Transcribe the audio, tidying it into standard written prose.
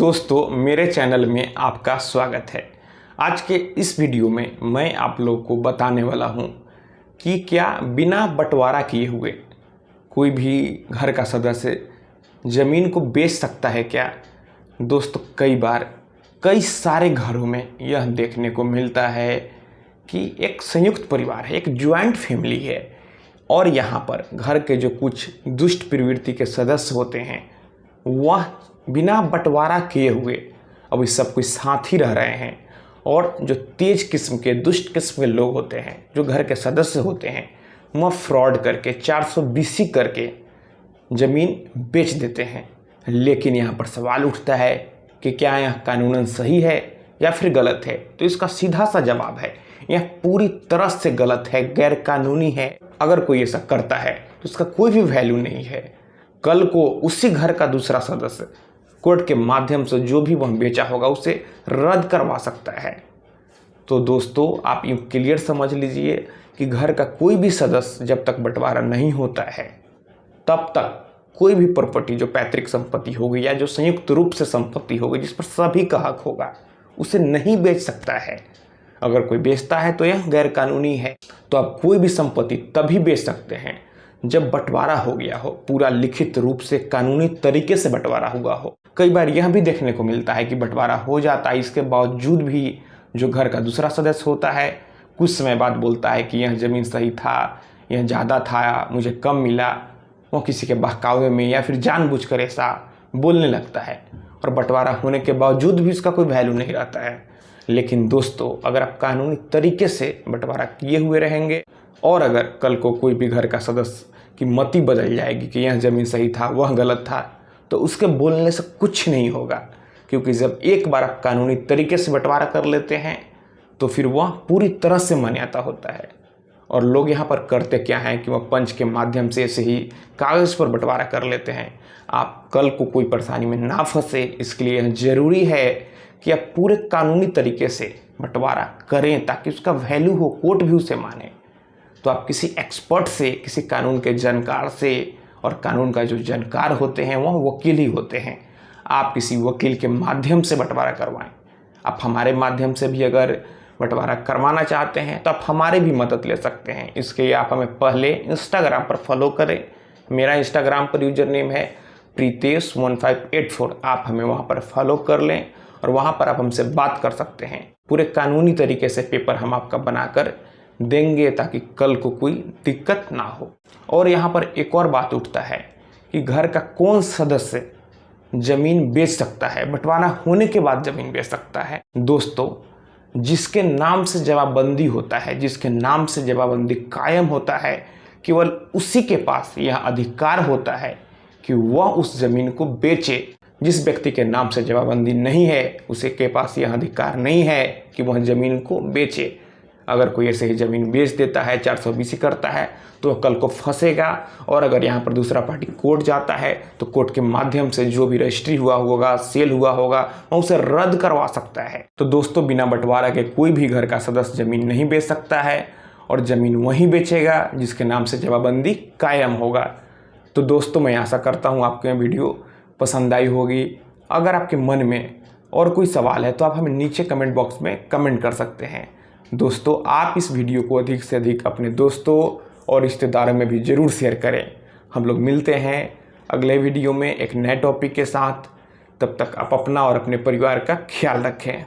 दोस्तों, मेरे चैनल में आपका स्वागत है। आज के इस वीडियो में मैं आप लोगों को बताने वाला हूं कि क्या बिना बंटवारा किए हुए कोई भी घर का सदस्य ज़मीन को बेच सकता है क्या। दोस्तों, कई बार कई सारे घरों में यह देखने को मिलता है कि एक संयुक्त परिवार है, एक जॉइंट फैमिली है और यहाँ पर घर के जो कुछ दुष्ट प्रवृत्ति के सदस्य होते हैं वह बिना बंटवारा किए हुए अभी सब कुछ साथ ही रह रहे हैं। और जो तेज किस्म के दुष्ट किस्म के लोग होते हैं, जो घर के सदस्य होते हैं, वह फ्रॉड करके 420 करके ज़मीन बेच देते हैं। लेकिन यहाँ पर सवाल उठता है कि क्या यह कानूनन सही है या फिर गलत है। तो इसका सीधा सा जवाब है, यह पूरी तरह से गलत है, गैर कानूनी है। अगर कोई ऐसा करता है तो इसका कोई भी वैल्यू नहीं है। कल को उसी घर का दूसरा सदस्य कोर्ट के माध्यम से जो भी वह बेचा होगा उसे रद्द करवा सकता है। तो दोस्तों, आप यूँ क्लियर समझ लीजिए कि घर का कोई भी सदस्य जब तक बंटवारा नहीं होता है तब तक कोई भी प्रॉपर्टी, जो पैतृक संपत्ति होगी या जो संयुक्त रूप से संपत्ति होगी जिस पर सभी का हक होगा, उसे नहीं बेच सकता है। अगर कोई बेचता है तो यह गैर कानूनी है। तो आप कोई भी संपत्ति तभी बेच सकते हैं जब बंटवारा हो गया हो, पूरा लिखित रूप से कानूनी तरीके से बंटवारा हुआ हो। कई बार यह भी देखने को मिलता है कि बंटवारा हो जाता है, इसके बावजूद भी जो घर का दूसरा सदस्य होता है कुछ समय बाद बोलता है कि यह ज़मीन सही था, यह ज़्यादा था, मुझे कम मिला। वो किसी के बहकावे में या फिर जानबूझकर ऐसा बोलने लगता है और बंटवारा होने के बावजूद भी इसका कोई वैल्यू नहीं रहता है। लेकिन दोस्तों, अगर आप कानूनी तरीके से बंटवारा किए हुए रहेंगे और अगर कल को कोई भी घर का सदस्य की मति बदल जाएगी कि यह ज़मीन सही था, वह गलत था, तो उसके बोलने से कुछ नहीं होगा। क्योंकि जब एक बार आप कानूनी तरीके से बंटवारा कर लेते हैं तो फिर वह पूरी तरह से मान्यता होता है। और लोग यहाँ पर करते क्या हैं कि वह पंच के माध्यम से ऐसे ही कागज़ पर बंटवारा कर लेते हैं। आप कल को कोई परेशानी में ना फंसे, इसके लिए ज़रूरी है कि आप पूरे कानूनी तरीके से बंटवारा करें ताकि उसका वैल्यू हो, कोर्ट भी उसे माने। तो आप किसी एक्सपर्ट से, किसी कानून के जानकार से, और कानून का जो जानकार होते हैं वह वकील ही होते हैं, आप किसी वकील के माध्यम से बंटवारा करवाएं। आप हमारे माध्यम से भी अगर बंटवारा करवाना चाहते हैं तो आप हमारे भी मदद ले सकते हैं। इसके लिए आप हमें पहले इंस्टाग्राम पर फॉलो करें। मेरा इंस्टाग्राम पर यूजर नेम है प्रीतेश1584। आप हमें वहाँ पर फॉलो कर लें और वहाँ पर आप हमसे बात कर सकते हैं। पूरे कानूनी तरीके से पेपर हम आपका बनाकर देंगे ताकि कल को कोई दिक्कत ना हो। और यहाँ पर एक और बात उठता है कि घर का कौन सदस्य ज़मीन बेच सकता है, बंटवारा होने के बाद ज़मीन बेच सकता है। दोस्तों, जिसके नाम से जमाबंदी होता है, जिसके नाम से जमाबंदी कायम होता है, केवल उसी के पास यह अधिकार होता है कि वह उस ज़मीन को बेचे। जिस व्यक्ति के नाम से जमाबंदी नहीं है उसी के पास यह अधिकार नहीं है कि वह ज़मीन को बेचे। अगर कोई ऐसे ही ज़मीन बेच देता है, 420 करता है, तो वह कल को फंसेगा। और अगर यहाँ पर दूसरा पार्टी कोर्ट जाता है तो कोर्ट के माध्यम से जो भी रजिस्ट्री हुआ होगा, सेल हुआ होगा, वह उसे रद्द करवा सकता है। तो दोस्तों, बिना बंटवारा के कोई भी घर का सदस्य ज़मीन नहीं बेच सकता है और ज़मीन वही बेचेगा जिसके नाम से जमाबंदी कायम होगा। तो दोस्तों, मैं आशा करता हूँ आपको यह वीडियो पसंद आई होगी। अगर आपके मन में और कोई सवाल है तो आप हमें नीचे कमेंट बॉक्स में कमेंट कर सकते हैं। दोस्तों, आप इस वीडियो को अधिक से अधिक अपने दोस्तों और रिश्तेदारों में भी ज़रूर शेयर करें। हम लोग मिलते हैं अगले वीडियो में एक नए टॉपिक के साथ। तब तक आप अपना और अपने परिवार का ख्याल रखें।